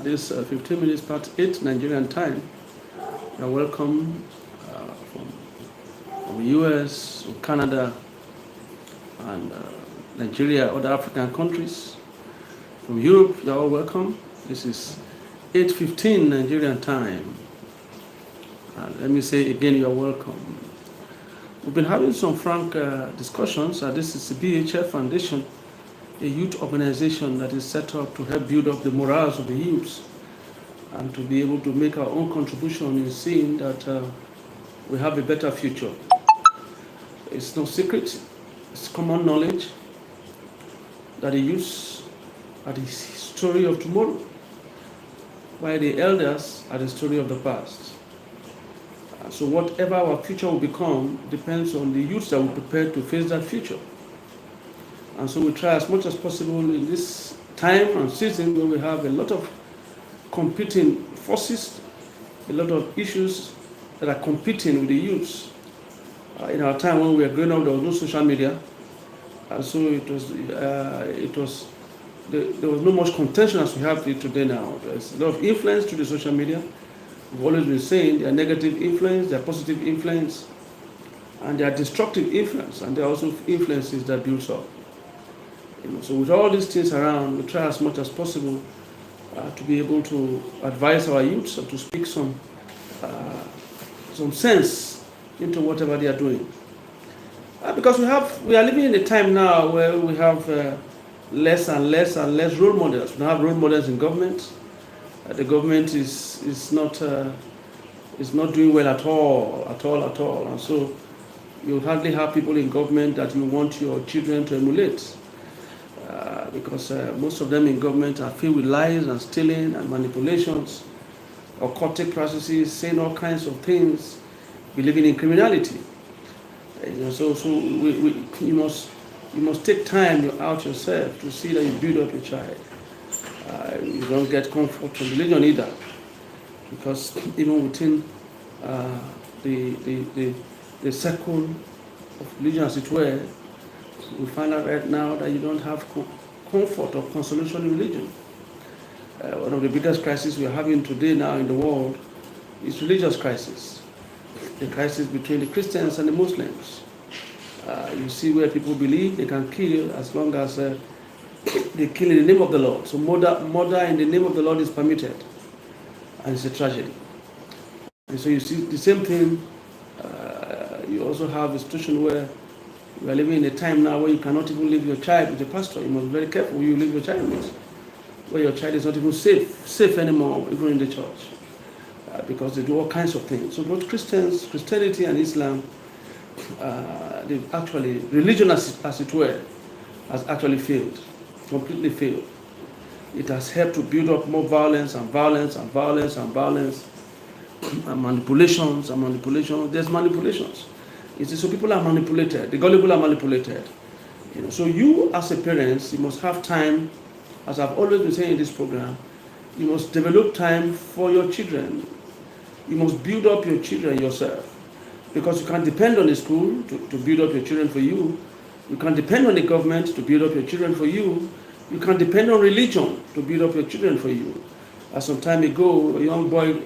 this 15 minutes past 8 Nigerian time. You're welcome from US, from Canada, and Nigeria, other African countries. From Europe, you're all welcome. This is 8:15 Nigerian time. Let me say again, you're welcome. We've been having some frank discussions. This is the BHF Foundation, a youth organization that is set up to help build up the morals of the youths and to be able to make our own contribution in seeing that we have a better future. It's no secret, it's common knowledge that the youths are the story of tomorrow, while the elders are the story of the past. So whatever our future will become depends on the youths that will prepare to face that future. And so we try as much as possible in this time and season where we have a lot of competing forces, a lot of issues that are competing with the youths. In our time when we were growing up, there was no social media, and so there was no much contention as we have today now. There's a lot of influence to the social media. We've always been saying there are negative influence, there are positive influence, and there are destructive influence, and there are also influences that build up. So with all these things around, we try as much as possible to be able to advise our youths and to speak some sense into whatever they are doing. Because we are living in a time now where we have less and less role models. We don't have role models in government. The government is not doing well at all. And so you hardly have people in government that you want your children to emulate. Because most of them in government are filled with lies and stealing and manipulations, occultic practices, saying all kinds of things, believing in criminality. So you must take time out yourself to see that you build up your child. You don't get comfort from religion either, because even within the circle of religion, as it were, we find out right now that you don't have comfort or consolation in religion. One of the biggest crises we are having today now in the world is religious crisis. The crisis between the Christians and the Muslims. You see where people believe they can kill as long as they kill in the name of the Lord. So murder in the name of the Lord is permitted, and it's a tragedy. And so you see the same thing. You also have a situation where we are living in a time now where you cannot even leave your child with a pastor. You must be very careful who you leave your child with, where your child is not even safe anymore, even in the church, because they do all kinds of things. So both Christianity and Islam, religion as it were, has actually failed, completely failed. It has helped to build up more violence and manipulations. There's manipulations. So people are manipulated. The gullible are manipulated. So you as a parent, you must have time, as I've always been saying in this program, you must develop time for your children. You must build up your children yourself. Because you can't depend on the school to build up your children for you. You can't depend on the government to build up your children for you. You can't depend on religion to build up your children for you. Some time ago, a young boy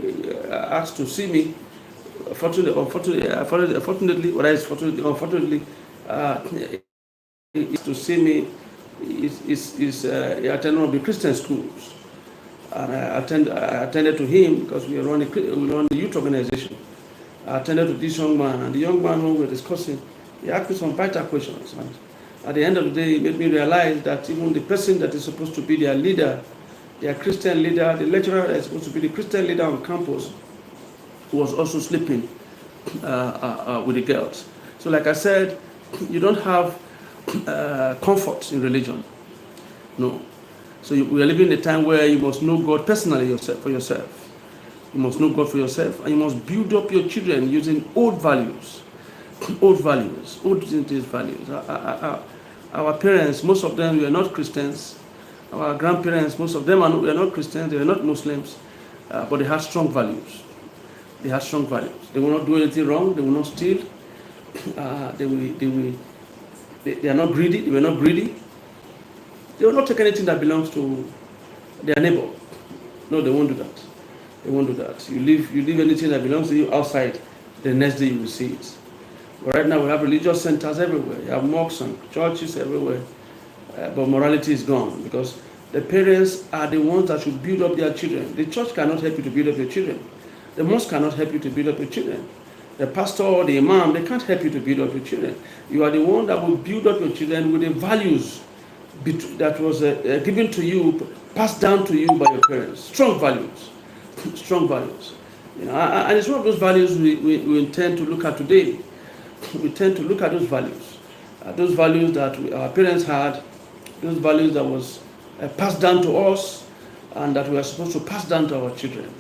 asked to see me. Unfortunately, to see me is attended one of the Christian schools, and I attended to him because we run the youth organization. I attended to this young man, and the young man who we were discussing, he asked me some vital questions. And at the end of the day, it made me realize that even the person that is supposed to be their leader, their Christian leader, the lecturer that is supposed to be the Christian leader on campus, was also sleeping with the girls. So like I said, you don't have comfort in religion. No. So we are living in a time where you must know God personally for yourself. You must know God for yourself, and you must build up your children using old values. Old values. Our parents, most of them were not Christians. Our grandparents, most of them were not Christians, they were not Muslims, but they had strong values. They will not do anything wrong, they will not steal, they are not greedy, they were not greedy. They will not take anything that belongs to their neighbor. No, they won't do that. They won't do that. You leave anything that belongs to you outside, the next day you will see it. But right now we have religious centers everywhere. You have mosques and churches everywhere. But morality is gone because the parents are the ones that should build up their children. The church cannot help you to build up your children. The mosque cannot help you to build up your children. The pastor or the imam, they can't help you to build up your children. You are the one that will build up your children with the values that was given to you, passed down to you by your parents. Strong values. Strong values. And it's one of those values we intend to look at today. We tend to look at those values that our parents had, those values that was passed down to us, and that we are supposed to pass down to our children.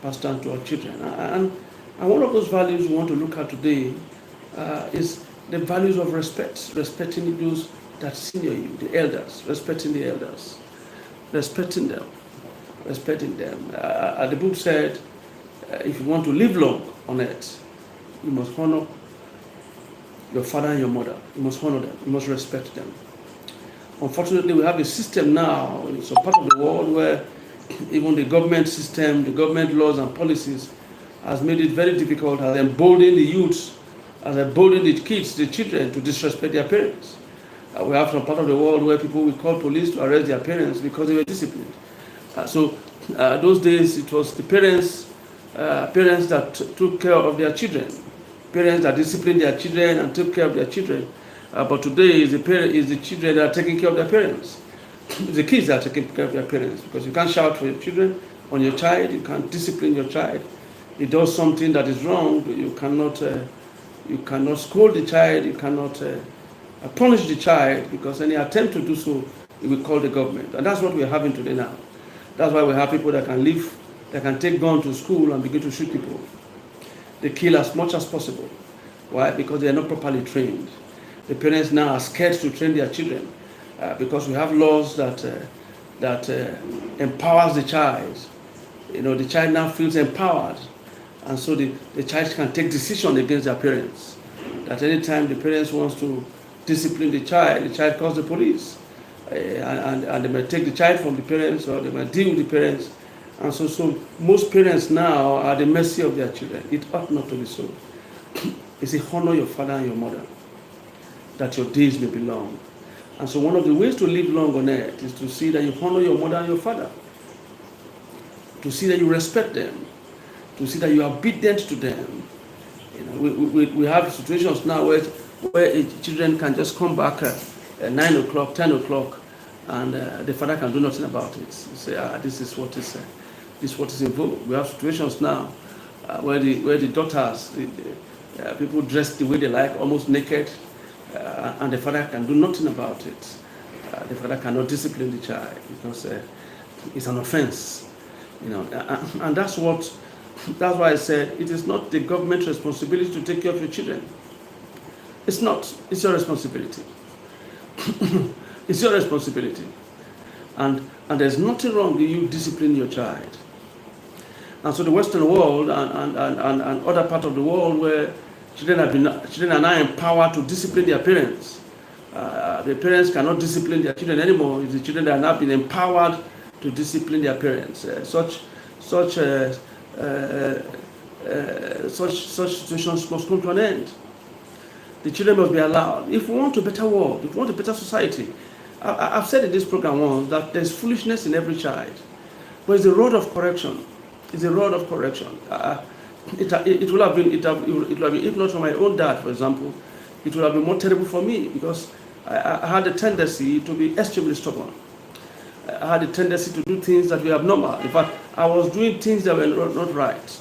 Pass down to our children. And one of those values we want to look at today is the values of respect, respecting those that senior you, the elders, respecting the elders, respecting them. The book said, if you want to live long on earth, you must honor your father and your mother. You must honor them. You must respect them. Unfortunately, we have a system now in some part of the world where even the government system, the government laws and policies has made it very difficult, has emboldened the youths, has emboldened the kids, the children, to disrespect their parents. We have some part of the world where people will call police to arrest their parents because they were disciplined. Those days it was the parents that took care of their children, parents that disciplined their children and took care of their children. But today is the children that are taking care of their parents. It's the kids that are taking care of their parents, because you can't shout for your children on your child, you can't discipline your child. It does something that is wrong, you cannot scold the child, you cannot punish the child, because any attempt to do so, you will call the government. And that's what we're having today now. That's why we have people that can take gun to school and begin to shoot people. They kill as much as possible. Why? Because they are not properly trained. The parents now are scared to train their children because we have laws that empowers the child. The child now feels empowered, and so the child can take decisions against their parents. That any time the parents wants to discipline the child calls the police, and they might take the child from the parents, or they might deal with the parents. And so most parents now are at the mercy of their children. It ought not to be so. It's a honor your father and your mother, that your days may be long. And so one of the ways to live long on earth is to see that you honor your mother and your father, to see that you respect them, to see that you are obedient to them. We have situations now where children can just come back at 9 o'clock, 10 o'clock, and the father can do nothing about it. You say, this is what is involved. We have situations now where the daughters, people dress the way they like, almost naked, and the father can do nothing about it. The father cannot discipline the child because it's an offense. And that's why I said it is not the government's responsibility to take care of your children. It's not. It's your responsibility. It's your responsibility. And there's nothing wrong with you disciplining your child. And so the Western world and other parts of the world where children are now empowered to discipline their parents. The parents cannot discipline their children anymore. It's the children that have now been empowered to discipline their parents. Such situations must come to an end. The children must be allowed. If we want a better world, if we want a better society, I've said in this program once that there's foolishness in every child, but it's a rod of correction. It's a rod of correction. It would have been, if not for my own dad, for example, it would have been more terrible for me, because I had a tendency to be extremely stubborn. I had a tendency to do things that were abnormal. In fact, I was doing things that were not right.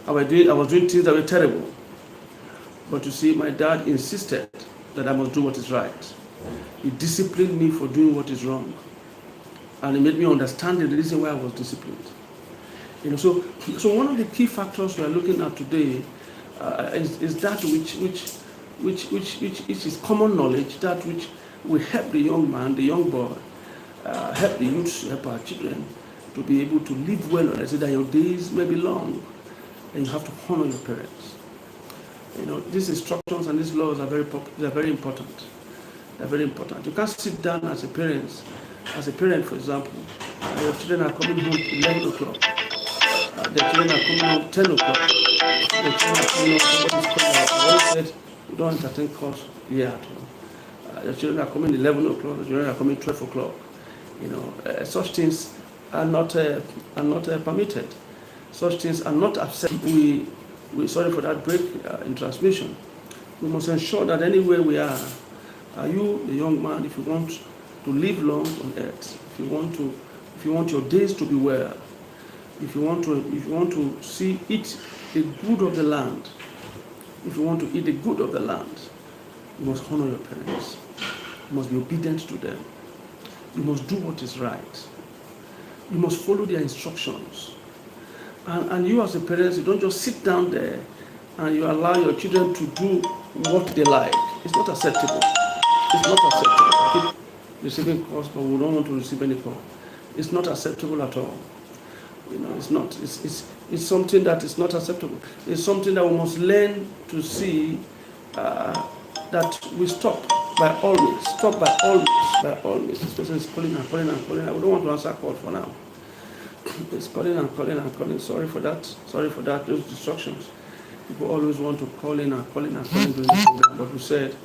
I was doing things that were terrible. But you see, my dad insisted that I must do what is right. He disciplined me for doing what is wrong. And he made me understand the reason why I was disciplined. So one of the key factors we are looking at today is that which is common knowledge, that which will help the young man, the young boy, help the youth, help our children to be able to live well. I say that your days may be long, and you have to honor your parents. These instructions and these laws are very important. They're very important. You can't sit down as a parent As a parent, for example, your children are coming home 11 o'clock. Their children are coming home 10 o'clock. Their children are coming home, somebody's calling out. I always said, you don't entertain calls here at home. Your children are coming 11 o'clock, your children are coming 12 o'clock. Such things are not permitted. Such things are not accepted. We're sorry for that break in transmission. We must ensure that anywhere we are you, the young man, if you want to live long on earth, if you want your days to be well, if you want to eat the good of the land, if you want to eat the good of the land, you must honor your parents. You must be obedient to them. You must do what is right. You must follow their instructions. And you as a parent, you don't just sit down there and you allow your children to do what they like. It's not acceptable. It's not acceptable. I keep receiving calls, but we don't want to receive any call. It's not acceptable at all. It's not. It's something that is not acceptable. It's something that we must learn to see that we stop by all means. Stop by all means. By all means. This person is calling and calling and calling. I don't want to answer call for now. It's calling and calling and calling. Sorry for that. Those distractions. People always want to call in and calling and calling during the program. But we said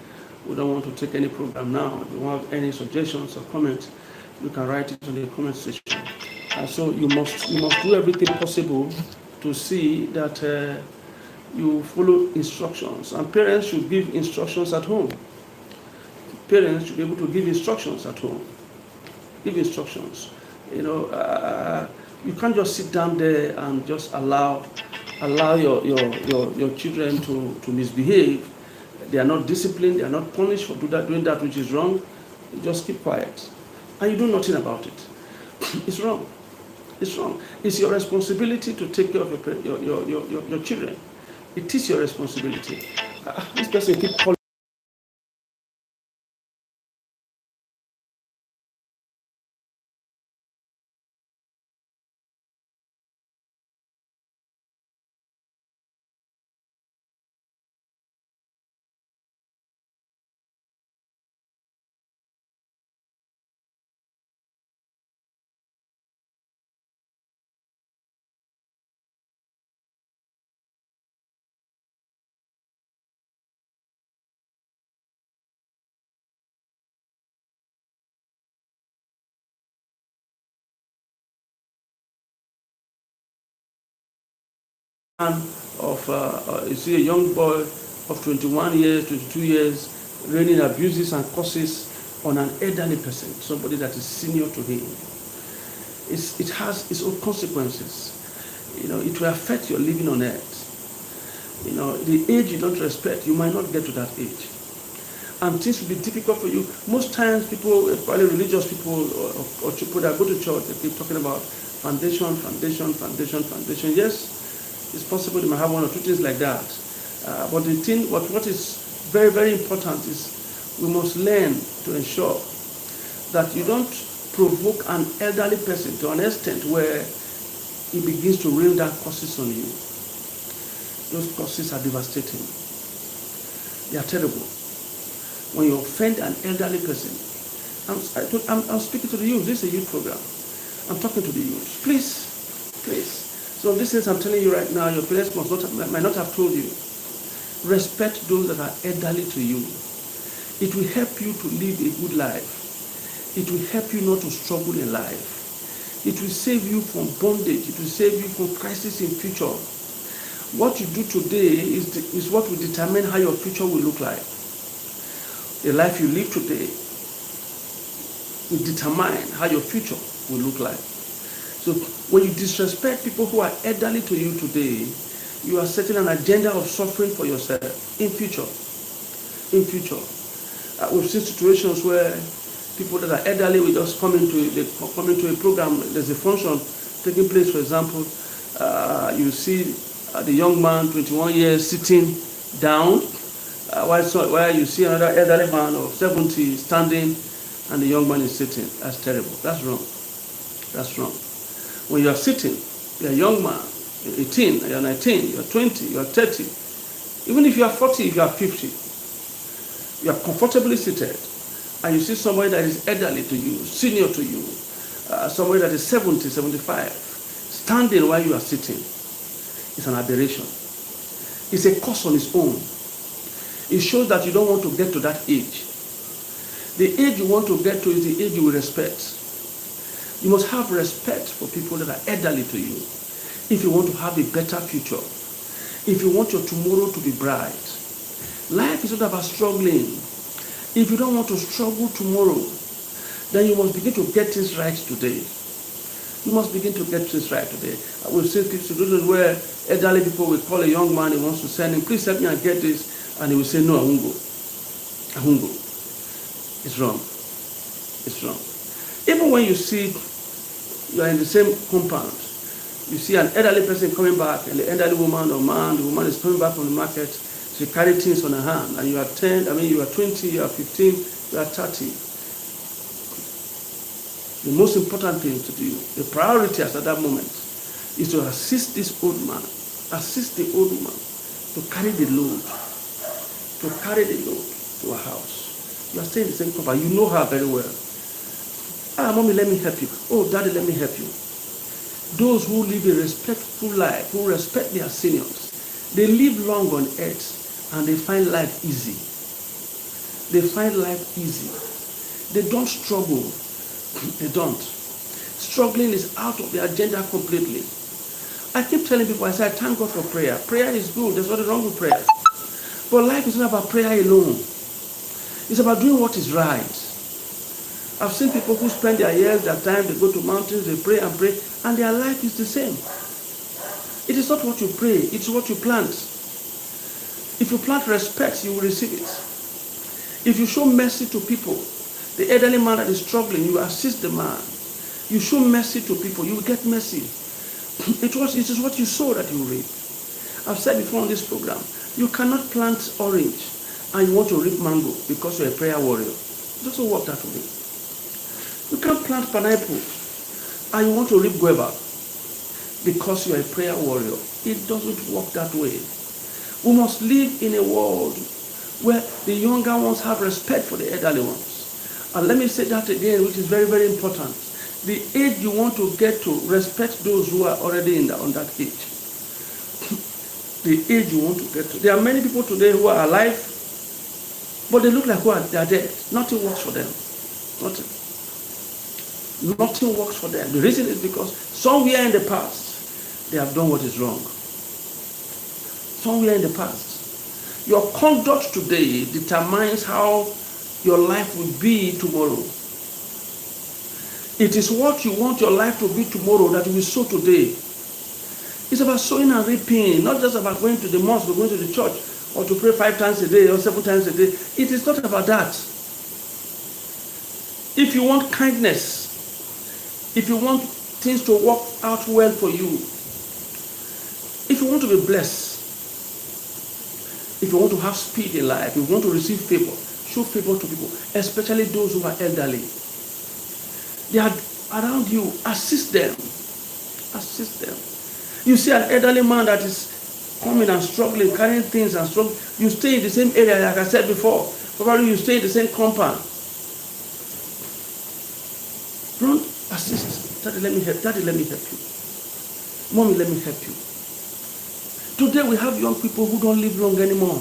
we don't want to take any program now. If you have any suggestions or comments, you can write it in the comment section. And so you must do everything possible to see that you follow instructions. And parents should give instructions at home. Parents should be able to give instructions at home. Give instructions. You can't just sit down there and just allow your children to misbehave. They are not disciplined. They are not punished for doing that which is wrong. You just keep quiet, and you do nothing about it. It's wrong. It's wrong. It's your responsibility to take care of your children. It is your responsibility. This person keep calling. You see a young boy of 21 years, 22 years, raining abuses and curses on an elderly person, somebody that is senior to him. It has its own consequences. It will affect your living on earth. The age you don't respect, you might not get to that age. And things will be difficult for you. Most times people, probably religious people or people that go to church, they keep talking about foundation. Yes, it's possible they might have one or two things like that. But the thing, what is very, very important is we must learn to ensure that you don't provoke an elderly person to an extent where he begins to rain down curses on you. Those curses are devastating. They are terrible. When you offend an elderly person, I'm speaking to the youth. This is a youth program. I'm talking to the youth. Please. So these things I'm telling you right now, your parents might not have told you. Respect those that are elderly to you. It will help you to live a good life. It will help you not to struggle in life. It will save you from bondage. It will save you from crisis in future. What you do today is what will determine how your future will look like. The life you live today will determine how your future will look like. So when you disrespect people who are elderly to you today, you are setting an agenda of suffering for yourself in future. We've seen situations where people that are elderly will just come into a program. There's a function taking place, for example. You see the young man, 21 years, sitting down, while you see another elderly man of 70 standing, and the young man is sitting. That's terrible. That's wrong. When you are sitting, you're a young man, you're 18, you're 19, you're 20, you're 30. Even if you are 40, if you are 50, you are comfortably seated. and you see somebody that is elderly to you, senior to you, somebody that is 70, 75, standing while you are sitting, it's an aberration. It's a curse on its own. It shows that you don't want to get to that age. The age you want to get to is the age you will respect. You must have respect for people that are elderly to you if you want to have a better future, if you want your tomorrow to be bright. Life is not about struggling. If you don't want to struggle tomorrow, then you must begin to get things right today. You must begin to get things right today. I will say situations where elderly people will call a young man, he wants to send him, please help me and get this, and he will say, no, I won't go. I won't go. It's wrong. It's wrong. Even when you see you are in the same compound, you see an elderly person coming back, and the elderly woman or man, the woman is coming back from the market, she carries things on her hand, and you are 10, you are 20, you are 15, you are 30. The most important thing to do, the priority at that moment, is to assist this old man, assist the old woman to carry the load to her house. You are staying in the same compound, you know her very well. Mommy, let me help you. Oh, daddy, let me help you. Those who live a respectful life, who respect their seniors, they live long on earth and they find life easy. They find life easy. They don't struggle. They don't. Struggling is out of the agenda completely. I keep telling people, I say, I thank God for prayer. Prayer is good. There's nothing wrong with prayer. But life is not about prayer alone. It's about doing what is right. I've seen people who spend their years, their time, they go to mountains, they pray, and their life is the same. It is not what you pray, it's what you plant. If you plant respect, you will receive it. If you show mercy to people, the elderly man that is struggling, you assist the man. You show mercy to people, you will get mercy. It is what you sow that you reap. I've said before on this program, you cannot plant orange and you want to reap mango because you're a prayer warrior. It doesn't work that way. You can't plant pineapple and you want to reap guava because you are a prayer warrior. It doesn't work that way. We must live in a world where the younger ones have respect for the elderly ones. And let me say that again, which is very, very important. The age you want to get to, respect those who are already on that age. The age you want to get to. There are many people today who are alive, but they look like they are dead. Nothing works for them. Nothing works for them. The reason is because somewhere in the past, they have done what is wrong. Somewhere in the past. Your conduct today determines how your life will be tomorrow. It is what you want your life to be tomorrow that you will sow today. It's about sowing and reaping, not just about going to the mosque or going to the church or to pray 5 times a day or 7 times a day. It is not about that. If you want kindness, if you want things to work out well for you, if you want to be blessed, if you want to have speed in life, if you want to receive favor, show favor to people, especially those who are elderly. They are around you, assist them. Assist them. You see an elderly man that is coming and struggling, carrying things and struggling. You stay in the same area, like I said before. Probably you stay in the same compound. Don't assist. Daddy, let me help. Daddy, let me help you. Mommy, let me help you. Today we have young people who don't live long anymore.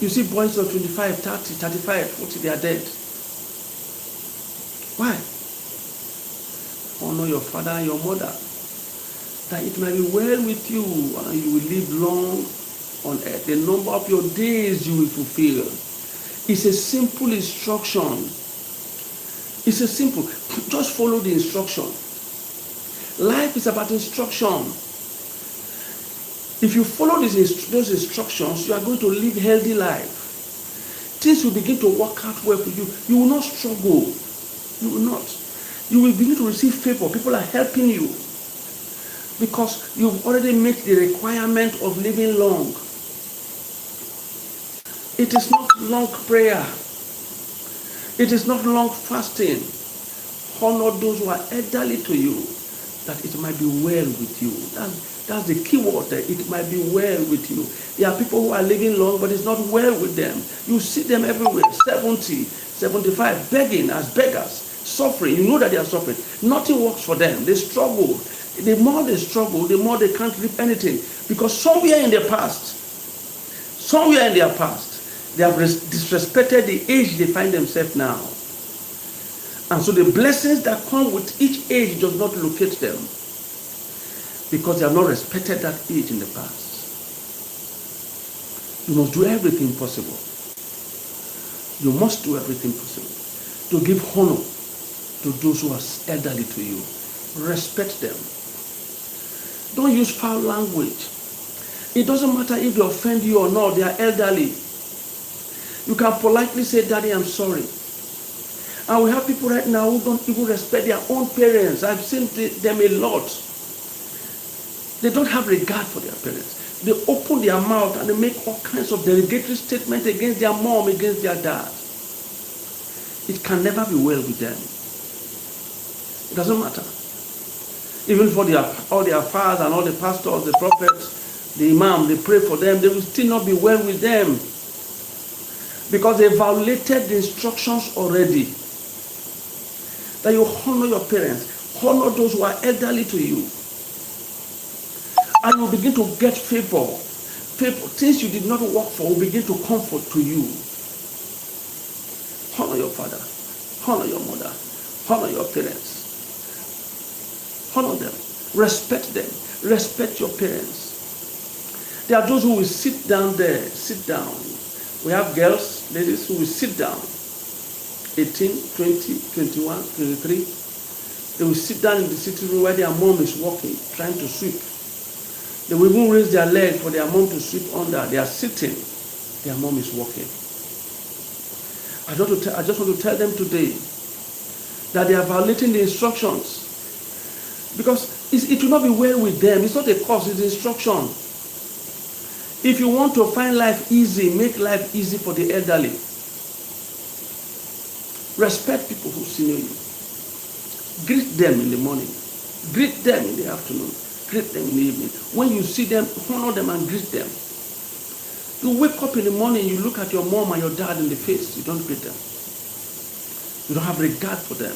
You see boys of 25, 30, 35, 40, they are dead. Why? Honor your father and your mother, that it might be well with you and you will live long on earth. The number of your days you will fulfill. It's a simple instruction. It's a simple, just follow the instruction. Life is about instruction. If you follow those instructions, you are going to live a healthy life. Things will begin to work out well for you. You will not struggle. You will not. You will begin to receive favor. People are helping you because you've already met the requirement of living long. It is not long prayer. It is not long fasting. Honor those who are elderly to you, that it might be well with you. That's the key word there. It might be well with you. There are people who are living long, but it's not well with them. You see them everywhere, 70, 75, begging as beggars, suffering. You know that they are suffering. Nothing works for them. They struggle. The more they struggle, the more they can't reap anything. Because somewhere in their past, they have disrespected the age they find themselves now. And so the blessings that come with each age does not locate them, because they have not respected that age in the past. You must do everything possible. You must do everything possible to give honor to those who are elderly to you. Respect them. Don't use foul language. It doesn't matter if they offend you or not. They are elderly. You can politely say, Daddy, I'm sorry. And we have people right now who don't even respect their own parents. I've seen them a lot. They don't have regard for their parents. They open their mouth and they make all kinds of derogatory statements against their mom, against their dad. It can never be well with them. It doesn't matter. Even for all their fathers and all the pastors, the prophets, the imam, they pray for them, they will still not be well with them. Because they violated the instructions already. That you honor your parents, honor those who are elderly to you. And you begin to get favor. Things you did not work for will begin to comfort to you. Honor your father, honor your mother, honor your parents. Honor them, respect them, respect your parents. There are those who will sit down there, sit down. We have girls, ladies who will sit down, 18, 20, 21, 23. They will sit down in the sitting room where their mom is working, trying to sweep. They will even raise their leg for their mom to sweep under. They are sitting, their mom is working. I just want to tell them today that they are violating the instructions. Because it will not be well with them. It's not a cause, it's instruction. If you want to find life easy, make life easy for the elderly. Respect people who senior you. Greet them in the morning. Greet them in the afternoon. Greet them in the evening. When you see them, honor them and greet them. You wake up in the morning, you look at your mom and your dad in the face, you don't greet them. You don't have regard for them.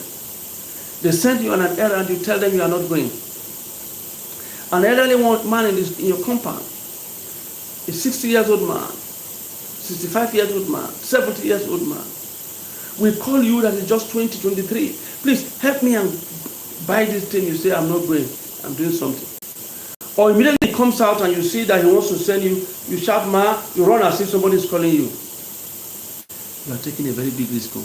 They send you on an errand, you tell them you are not going. An elderly man in your compound, a 60 years old man, 65 years old man, 70 years old man, will call you that is just 20, 23. Please help me and buy this thing. You say, I'm not going, I'm doing something. Or immediately he comes out and you see that he wants to send you, you shout, ma, you run as if somebody is calling you. You are taking a very big risk.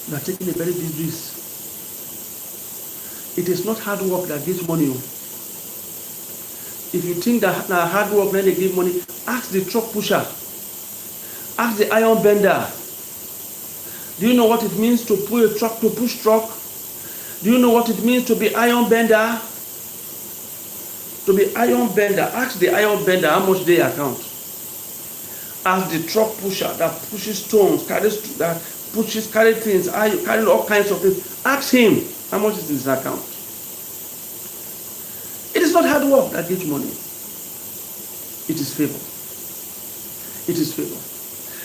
You are taking a very big risk. It is not hard work that gives money. If you think that hard work when they give money, ask the truck pusher. Ask the iron bender. Do you know what it means to pull a truck, to push truck? Do you know what it means to be iron bender? To be iron bender. Ask the iron bender how much they account. Ask the truck pusher that pushes stones, carries things, carrying all kinds of things. Ask him how much is in his account. It is not hard work that gives money. It is favor. It is favor.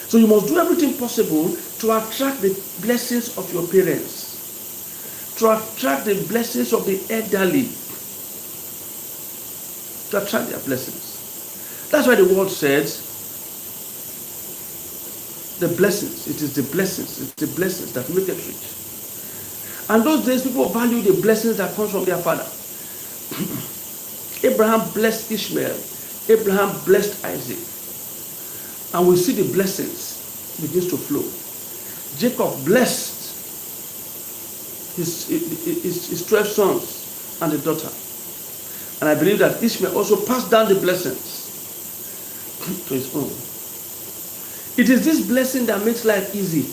So you must do everything possible to attract the blessings of your parents, to attract the blessings of the elderly, to attract their blessings. That's why the word says, the blessings, it is the blessings that make it rich. And those days people value the blessings that comes from their father. Abraham blessed Ishmael. Abraham blessed Isaac. And we see the blessings begins to flow. Jacob blessed his 12 sons and the daughter. And I believe that Ishmael also passed down the blessings to his own. It is this blessing that makes life easy.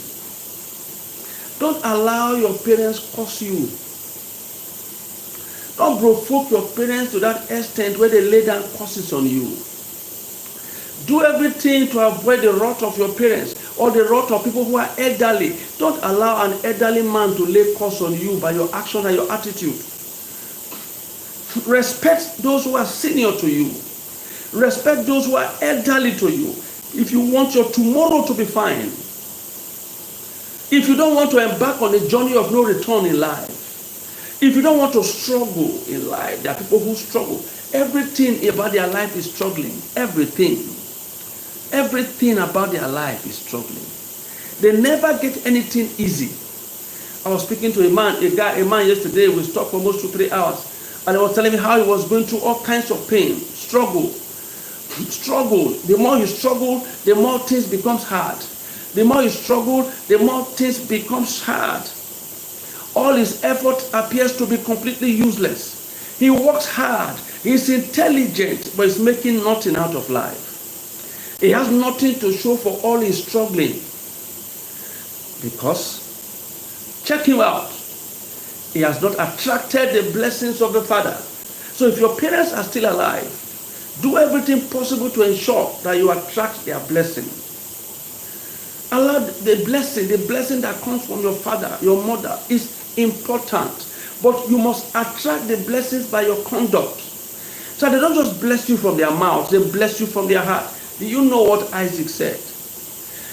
Don't allow your parents curse you. Don't provoke your parents to that extent where they lay down curses on you. Do everything to avoid the wrath of your parents or the wrath of people who are elderly. Don't allow an elderly man to lay curse on you by your action and your attitude. Respect those who are senior to you. Respect those who are elderly to you. If you want your tomorrow to be fine, if you don't want to embark on a journey of no return in life, if you don't want to struggle in life, there are people who struggle. Everything about their life is struggling. Everything about their life is struggling. They never get anything easy. I was speaking to a man yesterday. We talked for almost 2-3 hours. And I was telling him how he was going through all kinds of pain, struggle. The more you struggle, the more things becomes hard. The more you struggle, the more things becomes hard. All his effort appears to be completely useless. He works hard. He's intelligent, but he's making nothing out of life. He has nothing to show for all his struggling. Because, check him out. He has not attracted the blessings of the Father. So if your parents are still alive, do everything possible to ensure that you attract their blessing. Allow the blessing that comes from your father, your mother is important. But you must attract the blessings by your conduct. So they don't just bless you from their mouth, they bless you from their heart. Do you know what Isaac said?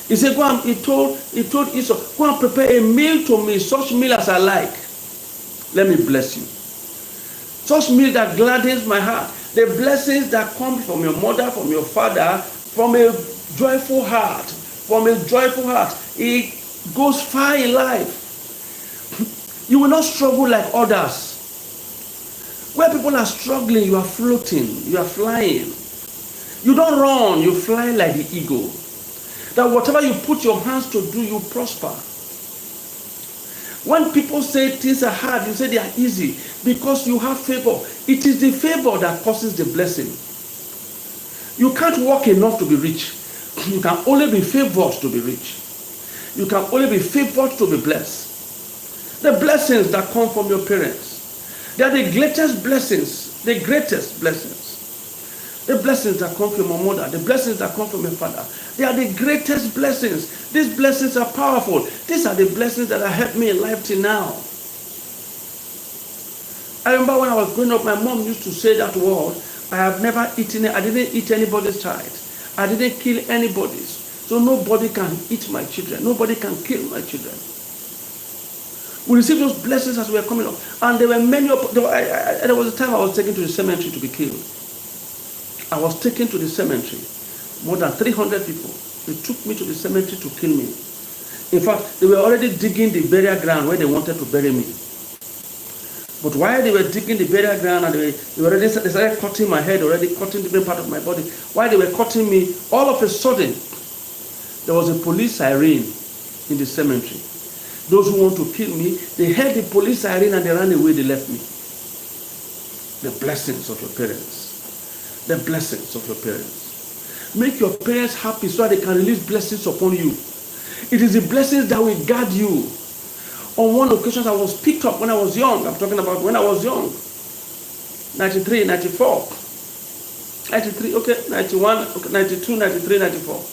He said, he told Esau, go and prepare a meal to me, such meal as I like. Let me bless you. Such meal that gladdens my heart. The blessings that come from your mother, from your father, from a joyful heart. It goes far in life. You will not struggle like others. Where people are struggling, you are floating, you are flying. You don't run, you fly like the eagle. That whatever you put your hands to do, you prosper. When people say things are hard, you say they are easy because you have favor. It is the favor that causes the blessing. You can't work enough to be rich. You can only be favored to be rich. You can only be favored to be blessed. The blessings that come from your parents, they are the greatest blessings. The greatest blessings. The blessings that come from your mother, the blessings that come from your father, they are the greatest blessings. These blessings are powerful. These are the blessings that have helped me in life till now. I remember when I was growing up, my mom used to say that word, I didn't eat anybody's child. I didn't kill anybody's. So nobody can eat my children. Nobody can kill my children. We received those blessings as we were coming up. And there were many, there was a time I was taken to the cemetery to be killed. I was taken to the cemetery. More than 300 people. They took me to the cemetery to kill me. In fact, they were already digging the burial ground where they wanted to bury me. But while they were digging the burial ground and they started cutting my head, already cutting different part of my body. While they were cutting me, all of a sudden, there was a police siren in the cemetery. Those who want to kill me, they heard the police siren and they ran away, they left me. The blessings of your parents. The blessings of your parents. Make your parents happy so that they can release blessings upon you. It is the blessings that will guard you. On one occasion, I was picked up when I was young. I'm talking about when I was young. 93, 94. 93, okay, 91, okay, 92, 93, 94.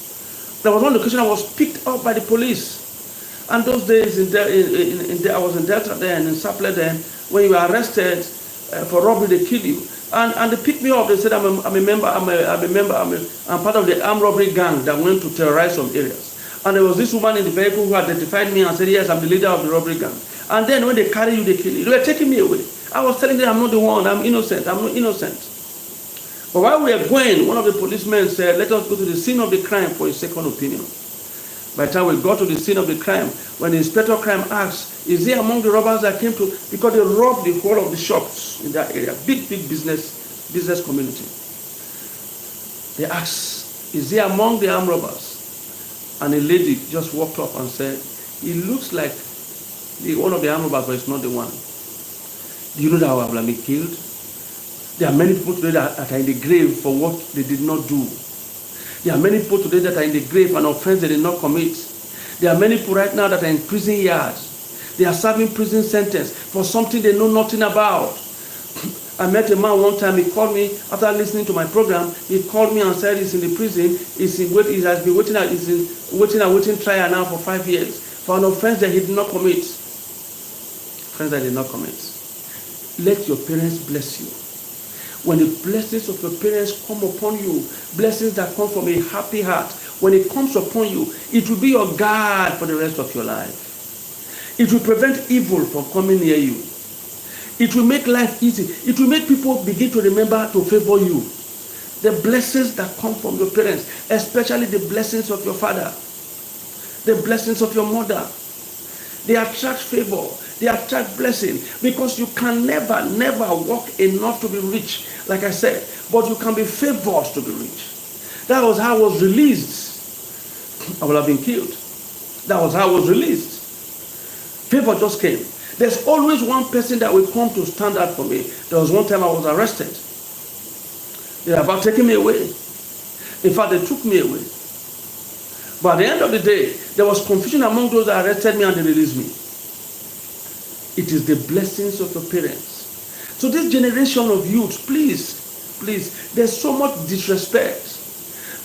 There was one occasion I was picked up by the police. And those days, I was in Delta then, in Sapele then, when you were arrested for robbery, they kill you. And they picked me up. They said, I'm part of the armed robbery gang that went to terrorize some areas. And there was this woman in the vehicle who identified me and said, yes, I'm the leader of the robbery gang. And then when they carry you, they kill you. They were taking me away. I was telling them, I'm not the one. I'm innocent. I'm not innocent. But while we were going, one of the policemen said, let us go to the scene of the crime for a second opinion. By the time we got to the scene of the crime, when the inspector of crime asked, is he among the robbers that came to, because they robbed the whole of the shops in that area, big business community. They asked, is he among the armed robbers? And a lady just walked up and said, he looks like one of the armed robbers, but it's not the one. Do you know that I have been killed? There are many people today that are in the grave for what they did not do. There are many people today that are in the grave for an offense they did not commit. There are many people right now that are in prison yards. They are serving prison sentence for something they know nothing about. I met a man one time, he called me after listening to my program. He called me and said he's in the prison. He has been waiting trial now for 5 years for an offense that he did not commit. Let your parents bless you. When the blessings of your parents come upon you, blessings that come from a happy heart, when it comes upon you, it will be your guard for the rest of your life. It will prevent evil from coming near you. It will make life easy. It will make people begin to remember to favor you. The blessings that come from your parents, especially the blessings of your father, the blessings of your mother, they attract favor, they attract blessing, because you can never work enough to be rich, like I said, but you can be favored to be rich. That was how I was released. I would have been killed. That was how I was released. Favor just came. There's always one person that will come to stand out for me. There was one time I was arrested. They were about taking me away. In fact, they took me away. But at the end of the day, there was confusion among those that arrested me and they released me. It is the blessings of your parents. So this generation of youth, please, there's so much disrespect.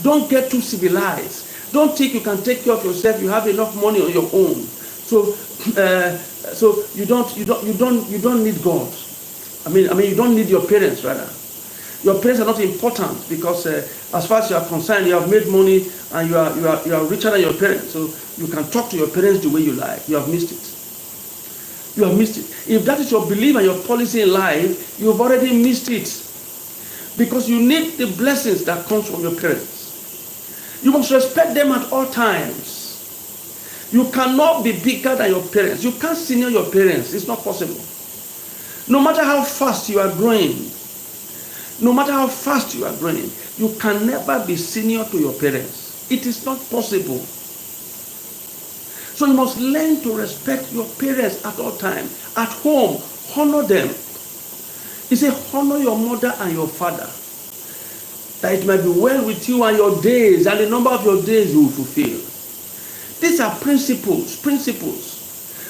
Don't get too civilized. Don't think you can take care of yourself. You have enough money on your own. So you don't need God. I mean you don't need your parents rather. Your parents are not important because as far as you are concerned, you have made money and you are richer than your parents. So you can talk to your parents the way you like. You have missed it. You have missed it. If that is your belief and your policy in life, you've already missed it. Because you need the blessings that comes from your parents. You must respect them at all times. You cannot be bigger than your parents. You can't senior your parents. It's not possible. No matter how fast you are growing, you can never be senior to your parents. It is not possible. So you must learn to respect your parents at all times. At home, honor them. He said, honor your mother and your father, that it might be well with you and your days, and the number of your days you will fulfill. These are principles.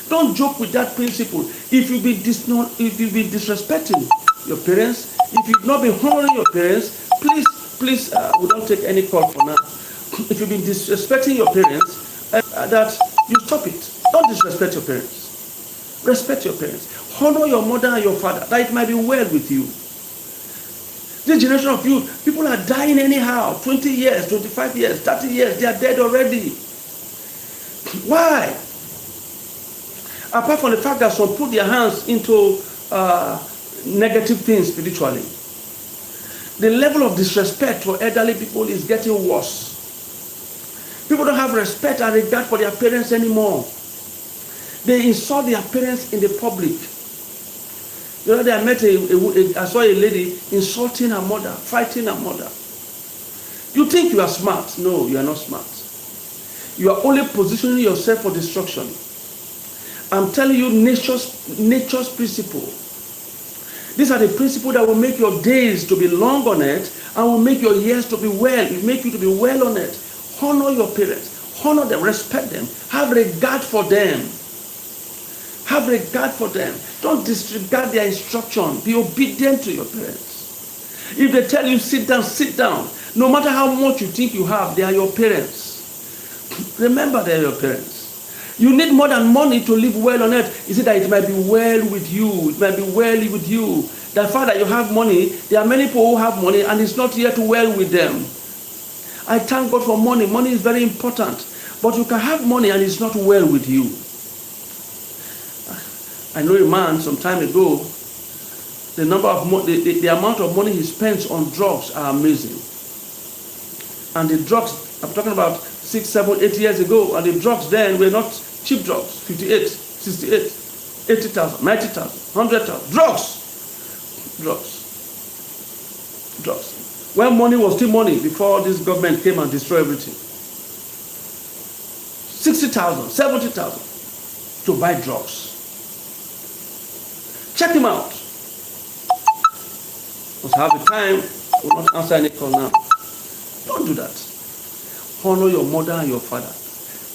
Don't joke with that principle. If you be disrespecting your parents, if you've not been honoring your parents, please, we don't take any call for now. If you've been disrespecting your parents, that you stop it. Don't disrespect your parents. Respect your parents. Honor your mother and your father, that it might be well with you. This generation of youth, people are dying anyhow. 20 years, 25 years, 30 years, they are dead already. Why? Apart from the fact that some put their hands into negative things spiritually. The level of disrespect for elderly people is getting worse. People don't have respect and regard for their parents anymore. They insult their parents in the public. The other day I saw a lady insulting her mother, fighting her mother. You think you are smart? No, you are not smart. You are only positioning yourself for destruction. I'm telling you nature's principle. These are the principles that will make your days to be long on earth and will make your years to be well. It will make you to be well on earth. Honor your parents. Honor them. Respect them. Have regard for them. Have regard for them. Don't disregard their instruction. Be obedient to your parents. If they tell you sit down, sit down. No matter how much you think you have, they are your parents. Remember, they are your parents. You need more than money to live well on earth. Is it that it might be well with you? It might be well with you. The fact that you have money, there are many people who have money and it's not yet well with them. I thank God for money. Money is very important. But you can have money and it's not well with you. I know a man some time ago, the amount of money he spends on drugs are amazing. And the drugs, I'm talking about 6, 7, 8 years ago, and the drugs then were not cheap drugs. 58, 68, 80,000, 90,000, 100,000. Drugs. When money was still money, before this government came and destroyed everything. 60,000, 70,000 to buy drugs. Check him out. Must have the time. Will not answer any call now. Don't do that. Honor your mother and your father,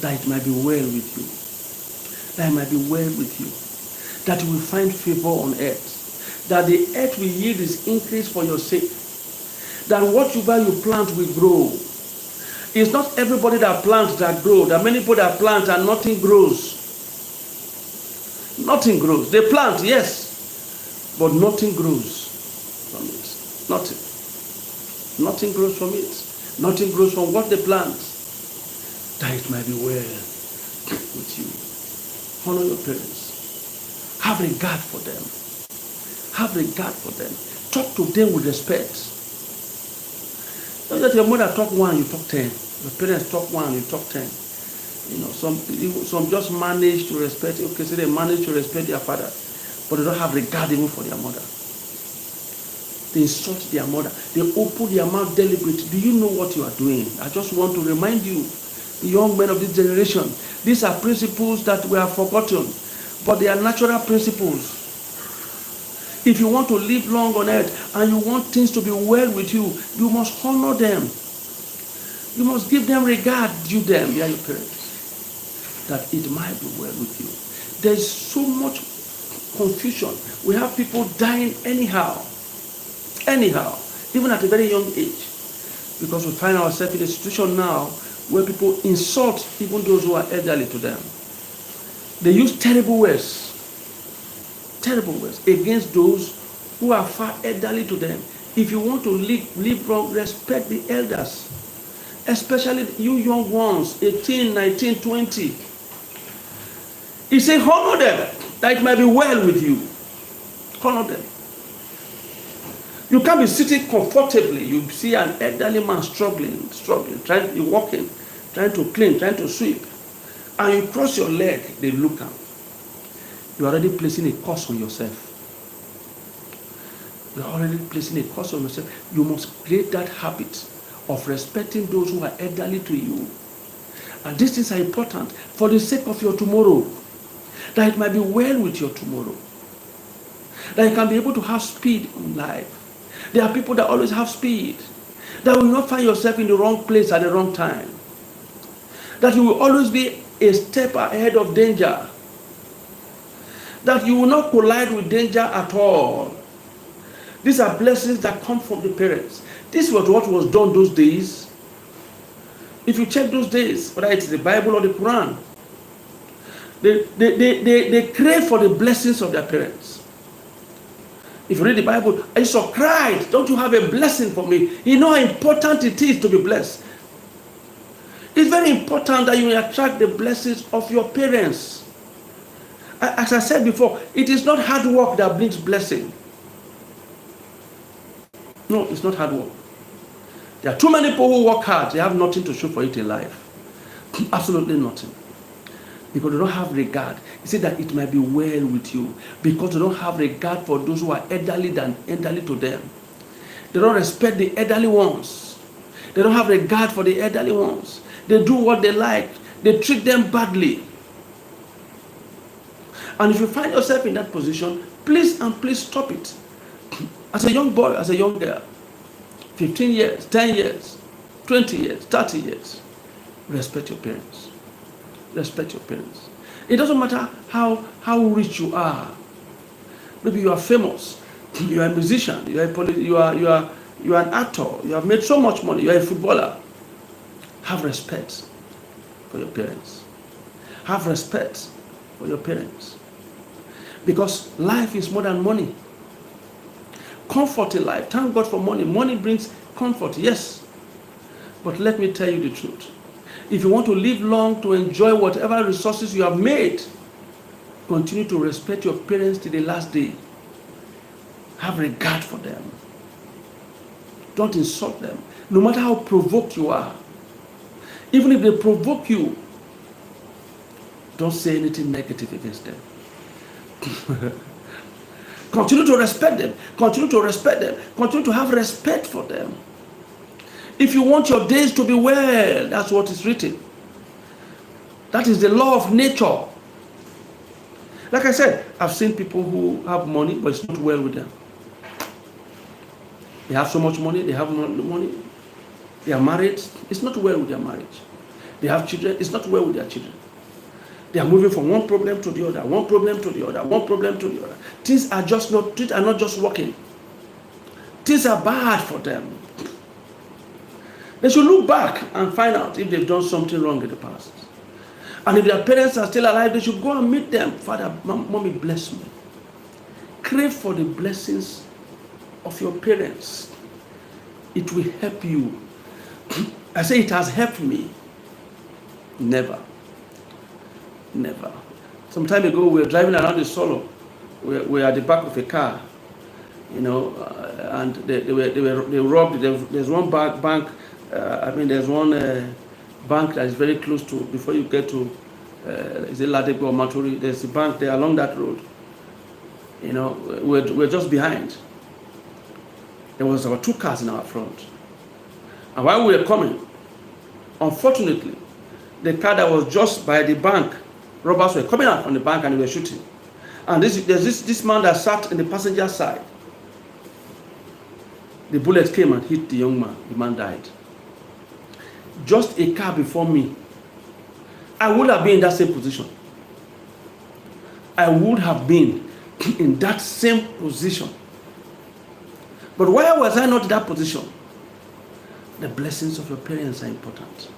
that it might be well with you. That it might be well with you. That you will find favor on earth. That the earth will yield its increase for your sake. That whatever you plant will grow. It's not everybody that plants that grows. There are many people that plant and nothing grows. Nothing grows. They plant, yes, but nothing grows from it. Nothing. Nothing grows from it. Nothing grows from what they plant. That it might be well with you. Honor your parents. Have regard for them. Have regard for them. Talk to them with respect. Don't let your mother talk one, you talk 10. Your parents talk one, you talk 10. Some just manage to respect. Okay, so they manage to respect their father, but they don't have regard even for their mother. They insult their mother. They open their mouth deliberately. Do you know what you are doing? I just want to remind you, the young men of this generation, these are principles that we have forgotten, but they are natural principles. If you want to live long on earth and you want things to be well with you, you must honor them. You must give them regard, due them, they are your parents, that it might be well with you. There is so much confusion. We have people dying anyhow, even at a very young age, because we find ourselves in a situation now where people insult even those who are elderly to them. They use terrible words against those who are far elderly to them. If you want to live long, respect the elders, especially you young ones, 18, 19, 20. He said, honor them, that it might be well with you. Honor them. You can't be sitting comfortably. You see an elderly man struggling, trying to be walking, trying to clean, trying to sweep, and you cross your leg, they look out. You are already placing a curse on yourself. You are already placing a curse on yourself. You must create that habit of respecting those who are elderly to you. And these things are important for the sake of your tomorrow. That it might be well with your tomorrow. That you can be able to have speed in life. There are people that always have speed. That will not find yourself in the wrong place at the wrong time. That you will always be a step ahead of danger. That you will not collide with danger at all. These are blessings that come from the parents. This was what was done those days. If you check those days, whether it's the Bible or the Quran, they crave for the blessings of their parents. If you read the Bible, Esau cried, don't you have a blessing for me? You know how important it is to be blessed. It's very important that you attract the blessings of your parents. As I said before, it is not hard work that brings blessing. No, it's not hard work. There are too many people who work hard, they have nothing to show for it in life. Absolutely nothing. Because they don't have regard. He said that it might be well with you. Because they don't have regard for those who are elderly to them. They don't respect the elderly ones. They don't have regard for the elderly ones. They do what they like. They treat them badly. And if you find yourself in that position, please stop it. As a young boy, as a young girl, 15 years, 10 years, 20 years, 30 years, respect your parents. Respect your parents. It doesn't matter how rich you are. Maybe you are famous, you are a musician, you are an actor, you have made so much money, you are a footballer. Have respect for your parents. Have respect for your parents. Because life is more than money. Comfort in life. Thank God for money. Money brings comfort, yes. But let me tell you the truth. If you want to live long, to enjoy whatever resources you have made, continue to respect your parents till the last day. Have regard for them. Don't insult them. No matter how provoked you are. Even if they provoke you, don't say anything negative against them. Continue to respect them. Continue to respect them. Continue to have respect for them. If you want your days to be well, that's what is written. That is the law of nature. Like I said, I've seen people who have money, but it's not well with them. They have so much money, they have money. They are married, it's not well with their marriage. They have children, it's not well with their children. They are moving from one problem to the other, one problem to the other, one problem to the other. Things are not just working. Things are bad for them. They should look back and find out if they've done something wrong in the past. And if their parents are still alive, they should go and meet them. Father, mommy, bless me. Crave for the blessings of your parents. it will help you. I say it has helped me. Never. Never. Some time ago, we were driving around the Solo. We were at the back of a car, and they robbed. There's one bank. There's one bank that is very close to, before you get to, is it Ladego or Maturi? There's a bank there along that road. We're just behind. There was about 2 cars in our front. And while we were coming, unfortunately, the car that was just by the bank, robbers were coming out from the bank and they were shooting. And there's this man that sat in the passenger side. The bullet came and hit the young man. The man died. Just a car before me, I would have been in that same position. I would have been in that same position. But why was I not in that position? The blessings of your parents are important.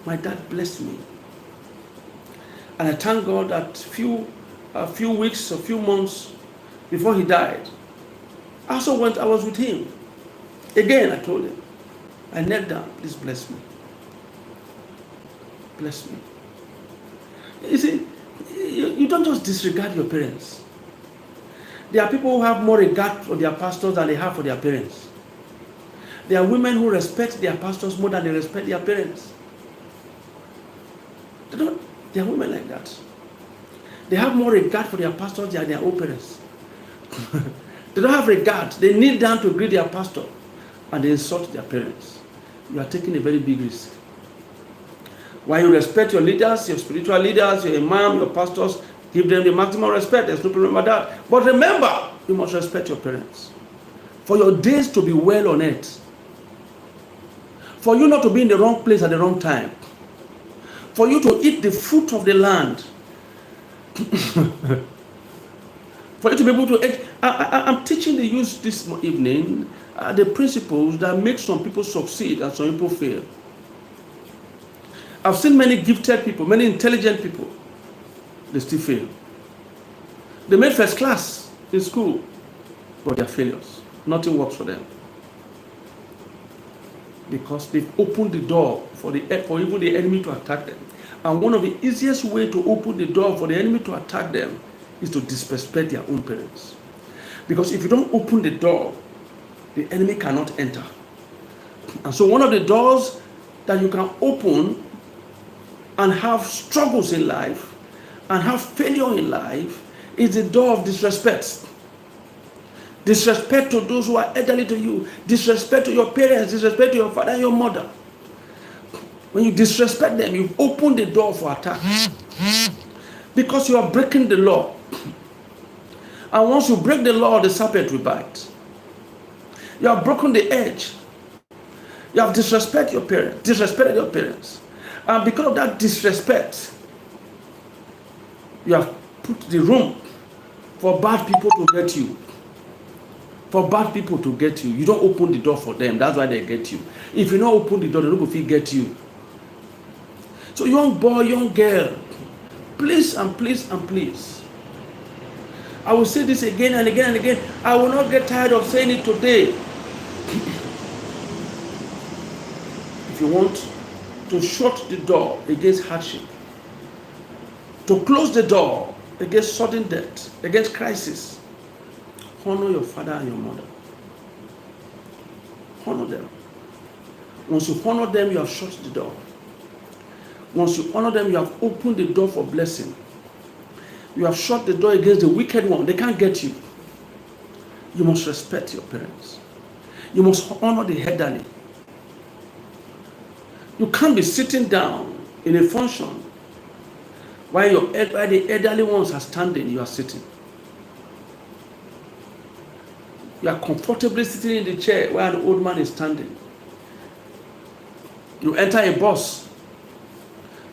My dad blessed me. And I thank God that a few weeks, a few months before he died, I was with him. Again, I told him, I knelt down, please bless me. Bless me. You see, you don't just disregard your parents. There are people who have more regard for their pastors than they have for their parents. There are women who respect their pastors more than they respect their parents. There are women like that. They have more regard for their pastors than their own parents. They don't have regard. They kneel down to greet their pastor and they insult their parents. You are taking a very big risk. While you respect your leaders, your spiritual leaders, your imam, your pastors, give them the maximum respect. There's no problem with that. But remember, you must respect your parents. For your days to be well on earth. For you not to be in the wrong place at the wrong time. For you to eat the fruit of the land. For you to be able to eat. I'm teaching the youth this evening the principles that make some people succeed and some people fail. I've seen many gifted people, many intelligent people. They still fail. They made first class in school, but they're failures. Nothing works for them. Because they've opened the door for even the enemy to attack them. And one of the easiest ways to open the door for the enemy to attack them is to disrespect their own parents. Because if you don't open the door, the enemy cannot enter. And so one of the doors that you can open and have struggles in life and have failure in life is the door of disrespect. Disrespect to those who are elderly to you. Disrespect to your parents. Disrespect to your father and your mother. When you disrespect them, you've opened the door for attack. Because you are breaking the law. And once you break the law, the serpent will bite. You have broken the edge. You have disrespected your parents. And because of that disrespect, you have put the room for bad people to get you. For bad people to get you. You don't open the door for them. That's why they get you. If you don't open the door, they don't get you. So young boy, young girl, please and please and please. I will say this again and again and again. I will not get tired of saying it today. If you want to shut the door against hardship, to close the door against sudden death, against crisis, honor your father and your mother. Honor them. Once you honor them, you have shut the door. Once you honor them, you have opened the door for blessing. You have shut the door against the wicked one. They can't get you. You must respect your parents. You must honor the elderly. You can't be sitting down in a function while the elderly ones are standing, you are sitting. You are comfortably sitting in the chair while the old man is standing. You enter a bus,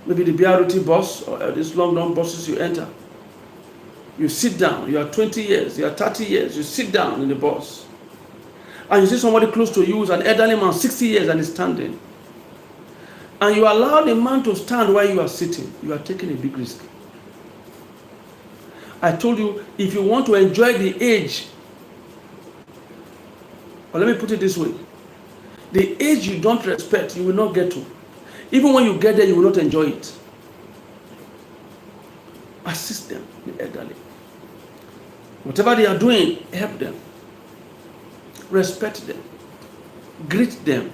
maybe the BRT bus or these long buses you enter. You sit down, you are 20 years, you are 30 years, you sit down in the bus. And you see somebody close to you who's an elderly man, 60 years and is standing. And you allow the man to stand while you are sitting. You are taking a big risk. I told you, if you want to enjoy the age Or let me put it this way. The age you don't respect, you will not get to. Even when you get there, you will not enjoy it. Assist them, the elderly. Whatever they are doing, help them. Respect them. Greet them.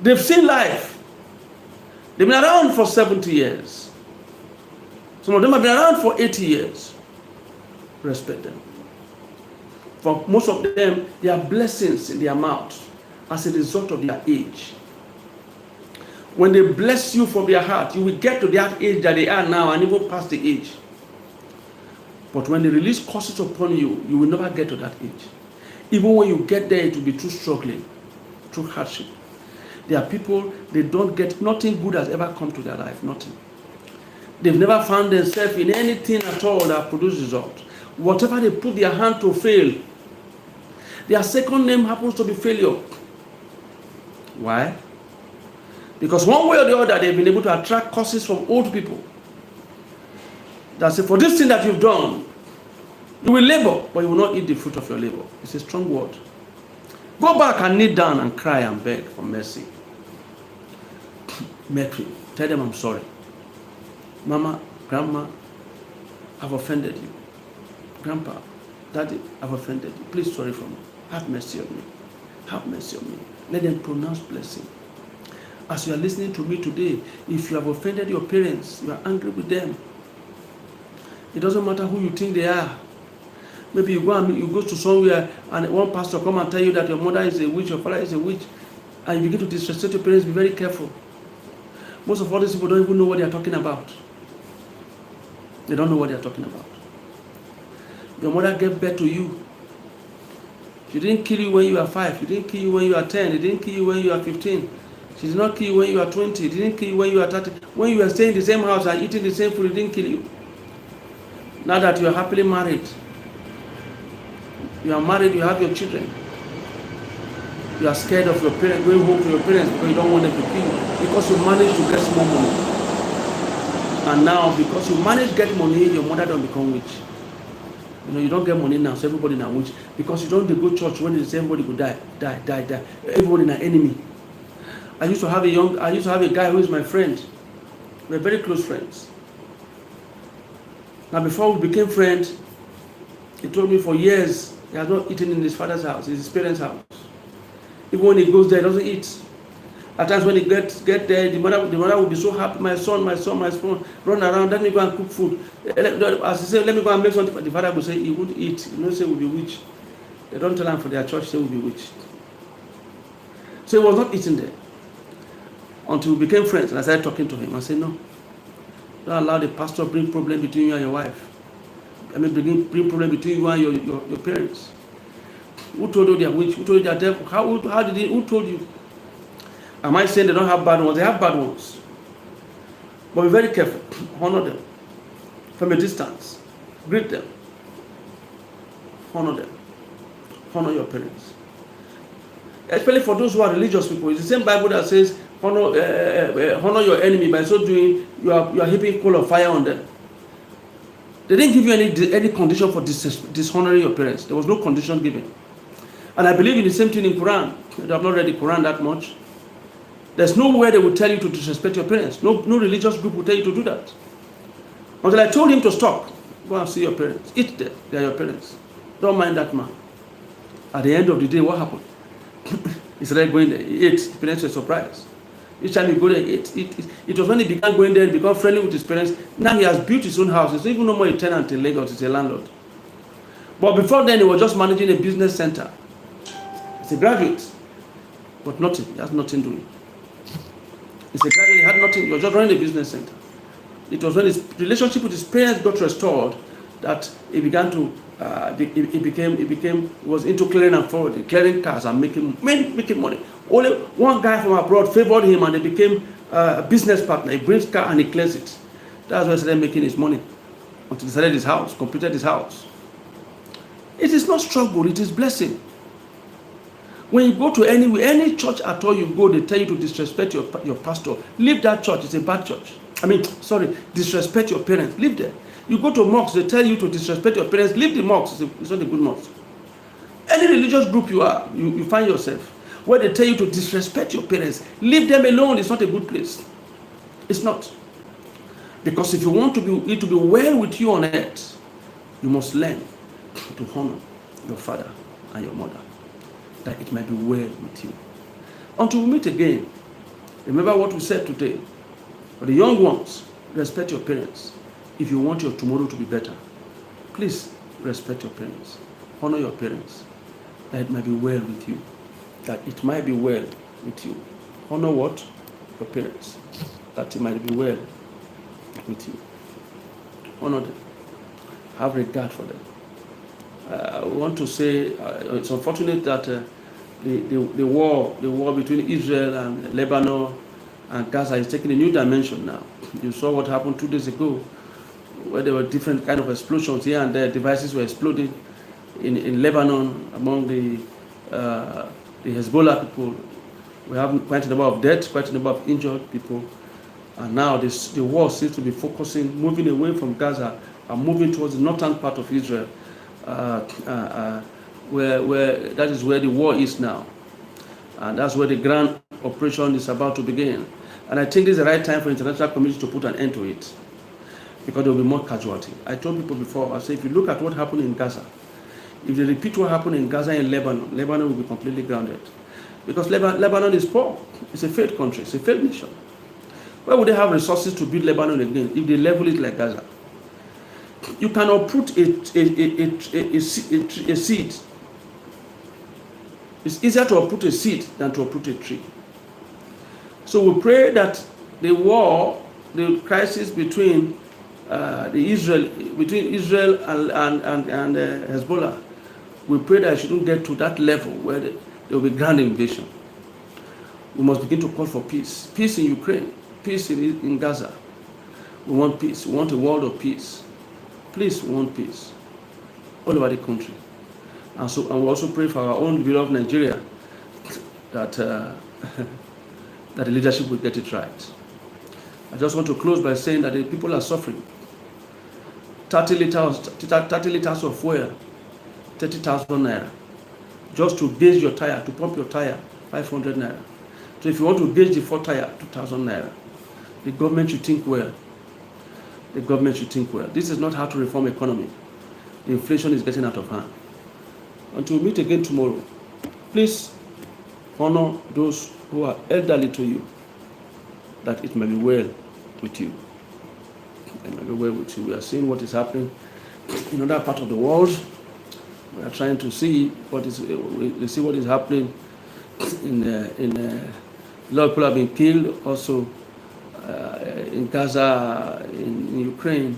They've seen life. They've been around for 70 years. Some of them have been around for 80 years. Respect them. For most of them, there are blessings in their mouth as a result of their age. When they bless you from their heart, you will get to that age that they are now and even past the age. But when they release curses upon you, you will never get to that age. Even when you get there, it will be through struggling, through hardship. There are people, they don't get, nothing good has ever come to their life, nothing. They've never found themselves in anything at all that produces result. Whatever they put their hand to fail, their second name happens to be failure. Why? Because one way or the other, they've been able to attract curses from old people. That say, for this thing that you've done, you will labor, but you will not eat the fruit of your labor. It's a strong word. Go back and kneel down and cry and beg for mercy. Mercy. Tell them I'm sorry. Mama, Grandma, I've offended you. Grandpa, Daddy, I've offended you. Please sorry for me. Have mercy on me. Have mercy on me. Let them pronounce blessing. As you are listening to me today, if you have offended your parents, you are angry with them. It doesn't matter who you think they are. Maybe you go to somewhere and one pastor come and tell you that your mother is a witch, your father is a witch, and you begin to disrespect your parents. Be very careful. Most of all these people don't even know what they are talking about. They don't know what they are talking about. Your mother gave birth to you. She didn't kill you when you were 5. She didn't kill you when you were 10. She didn't kill you when you were 15. She did not kill you when you were 20. She didn't kill you when you were 30. When you were staying in the same house and eating the same food, she didn't kill you. Now that you are happily married, you are married, you have your children. You are scared of your parents, going home to your parents because you don't want them to kill you. Because you managed to get small money. And now, because you managed to get money, your mother don't become witch. You know, you don't get money now, so everybody now witch. Because you don't go to church when they say everybody will die. Everybody is an enemy. I used to have a guy who is my friend. We're very close friends. Now, before we became friends, he told me for years he has not eaten in his father's house, his parents' house. Even when he goes there, he doesn't eat. At times when he get there, the mother will be so happy. My son, run around. Let me go and cook food. As he said, let me go and make something. The father will say he won't eat. He will say we'll be witch. They don't tell him for their church, say we'll be witch. So he was not eating there until we became friends. And I started talking to him. I said, no, don't allow the pastor to bring problem between you and your wife. I mean, bring problem between you and your parents. Who told you they are witch? Who told you they are devil? Who told you? Am I saying they don't have bad ones? They have bad ones. But be very careful. Honor them. From a distance. Greet them. Honor them. Honor your parents. Especially for those who are religious people. It's the same Bible that says, honor your enemy. By so doing, you are heaping coal of fire on them. They didn't give you any condition for dishonoring your parents. There was no condition given. And I believe in the same thing in Quran. They have not read the Quran that much. There's nowhere they will tell you to disrespect your parents. No religious group will tell you to do that. Until I told him to stop. Go and see your parents. Eat there. They are your parents. Don't mind that man. At the end of the day, what happened? He started going there. He ate. The parents were surprised. Each time he go there, it was when he began going there and become friendly with his parents. Now he has built his own house. He's even no more a tenant in Lagos. He's a landlord. But before then, he was just managing a business center. He's a graduate. But nothing. He has nothing doing. He's a graduate. He had nothing. He was just running a business center. It was when his relationship with his parents got restored that he began to, he was into clearing and forwarding, clearing cars and making money. Only one guy from abroad favored him and they became a business partner. He brings car and he clears it. That's why he started making his money until he started his house, completed his house. It is not struggle, it is blessing. When you go to any church at all you go, they tell you to disrespect your pastor. Leave that church, it's a bad church. Disrespect your parents, leave there. You go to mosques, they tell you to disrespect your parents, leave the mosques, it's not a good mosque. Any religious group you find yourself, where they tell you to disrespect your parents, leave them alone. It's not a good place. It's not. Because if you want it to be well with you on earth, you must learn to honor your father and your mother, that it might be well with you. Until we meet again, remember what we said today. For the young ones, respect your parents. If you want your tomorrow to be better, please respect your parents. Honor your parents, that it might be well with you. That it might be well with you. Honor what? Your parents. That it might be well with you. Honor them. Have regard for them. I want to say it's unfortunate that the war between Israel and Lebanon and Gaza is taking a new dimension now. You saw what happened 2 days ago, where there were different kind of explosions here and there. Devices were exploding in Lebanon among the Hezbollah people. We have quite a number of deaths, quite a number of injured people. And now the war seems to be moving away from Gaza and moving towards the northern part of Israel, where that is where the war is now. And that's where the grand operation is about to begin. And I think this is the right time for the international community to put an end to it, because there will be more casualty. I told people before, I said, if you look at what happened in Gaza, if they repeat what happened in Gaza and Lebanon will be completely grounded. Because Lebanon is poor. It's a failed country. It's a failed nation. Where would they have resources to build Lebanon again if they level it like Gaza? You can uproot a seed. It's easier to uproot a seed than to uproot a tree. So we pray that the war, the crisis between Israel and Hezbollah, we pray that it shouldn't get to that level where there will be grand invasion. We must begin to call for peace. Peace in Ukraine, peace in Gaza. We want peace. We want a world of peace. Please, we want peace all over the country. And we also pray for our own beloved Nigeria that that the leadership will get it right. I just want to close by saying that the people are suffering. 30 liters of fuel, 30,000 naira. Just to gauge your tire, to pump your tire, 500 naira. So if you want to gauge the 4 tire, 2,000 naira. The government should think well. The government should think well. This is not how to reform economy. The inflation is getting out of hand. Until we meet again tomorrow, please honor those who are elderly to you, that it may be well with you. It may be well with you. We are seeing what is happening in another part of the world. We are trying to see what is happening in a lot of people have been killed also in Gaza, in Ukraine.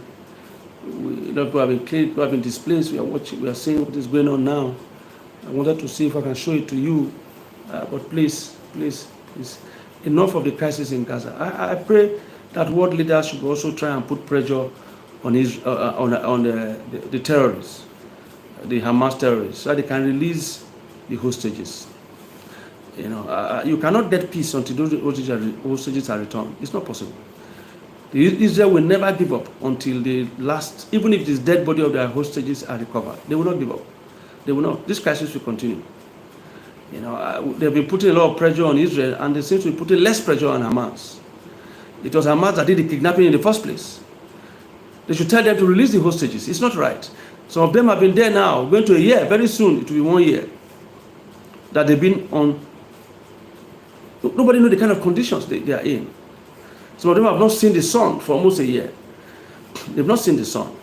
A lot of people have been killed, people have been displaced. We are seeing what is going on now. I wanted to see if I can show it to you, but please, enough of the crisis in Gaza. I pray that world leaders should also try and put pressure on the terrorists, the Hamas terrorists, so they can release the hostages. You cannot get peace until those hostages are returned. It's not possible. Israel will never give up until the last, even if this dead body of their hostages are recovered. They will not give up. They will not. This crisis will continue. They've been putting a lot of pressure on Israel, and they seem to be putting less pressure on Hamas. It was Hamas that did the kidnapping in the first place. They should tell them to release the hostages. It's not right. Some of them have been there now, going to a year. Very soon, it will be 1 year that they've been on. Nobody knows the kind of conditions they are in. Some of them have not seen the sun for almost a year. They've not seen the sun.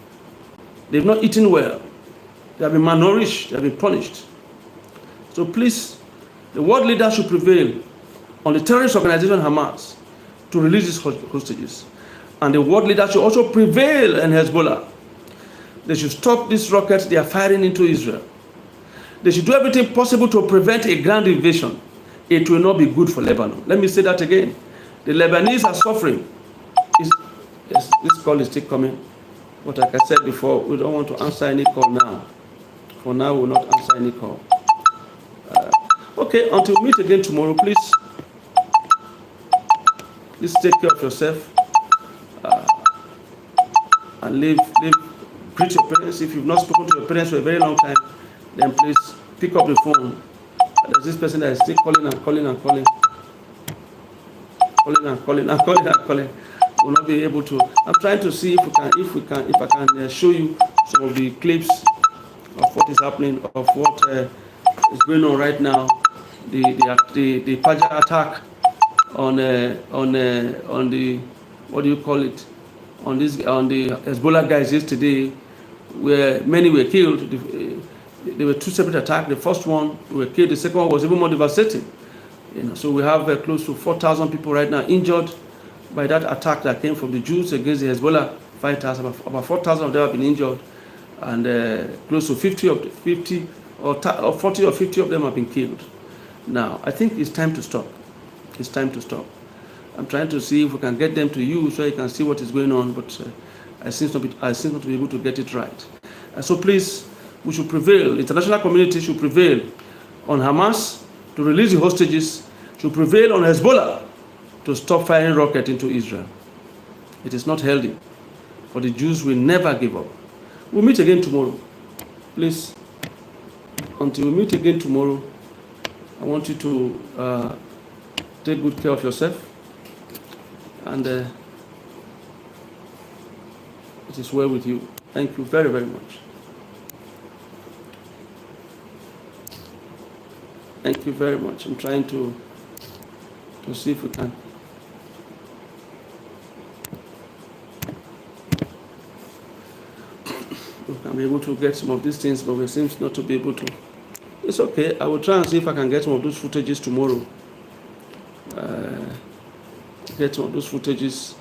They've not eaten well. They have been malnourished. They have been punished. So please, the world leaders should prevail on the terrorist organization Hamas to release these hostages. And the world leaders should also prevail in Hezbollah. They should stop these rockets they are firing into Israel. They should do everything possible to prevent a grand invasion. It will not be good for Lebanon. Let me say that again. The Lebanese are suffering. Yes, this call is still coming. But like I said before, we don't want to answer any call now. For now, we will not answer any call. Okay, until we meet again tomorrow, please take care of yourself and greet your parents. If you've not spoken to your parents for a very long time, then please pick up the phone. There's this person that is still calling and calling and calling. Calling and calling and calling and calling. Will not be able to. I'm trying to see if I can show you some of the clips of what is happening, of what is going on right now. The Paja attack on the what do you call it, on the Hezbollah guys yesterday, where many were killed. There were two separate attacks. The first one were killed. The second one was even more devastating. So we have close to 4,000 people right now injured by that attack that came from the Jews against the Hezbollah fighters. About 4,000 of them have been injured, and close to 40 or 50 of them have been killed. Now, I think it's time to stop. It's time to stop. I'm trying to see if we can get them to you so you can see what is going on, but I seem not to be able to get it right. So please, we should prevail. The international community should prevail on Hamas to release the hostages, should prevail on Hezbollah to stop firing rockets into Israel. It is not healthy, for the Jews will never give up. We'll meet again tomorrow. Please, until we meet again tomorrow, I want you to take good care of yourself, and it is well with you. Thank you very, very much. Thank you very much. I'm trying to see if we can. We can be able to get some of these things, but we seem not to be able to. It's okay. I will try and see if I can get some of those footages tomorrow. Get some of those footages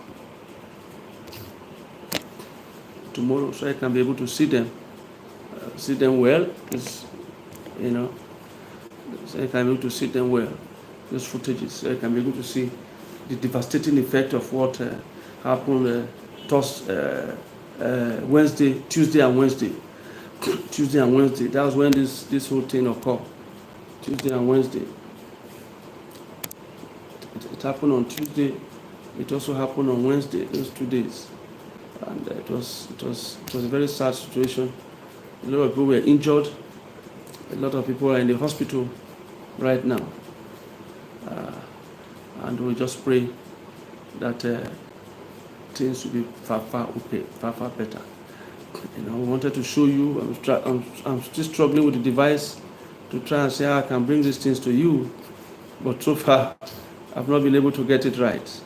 tomorrow, so I can be able to see them well. So I can be able to see them well. Those footages, so I can be able to see the devastating effect of what happened Tuesday and Wednesday. Tuesday and Wednesday. That was when this whole thing occurred. Tuesday and Wednesday. It happened on Tuesday. It also happened on Wednesday. Those 2 days, and it was a very sad situation. A lot of people were injured. A lot of people are in the hospital right now, and we just pray that things will be far okay, far better. We wanted to show you. I'm still struggling with the device to try and see how I can bring these things to you, but so far I've not been able to get it right.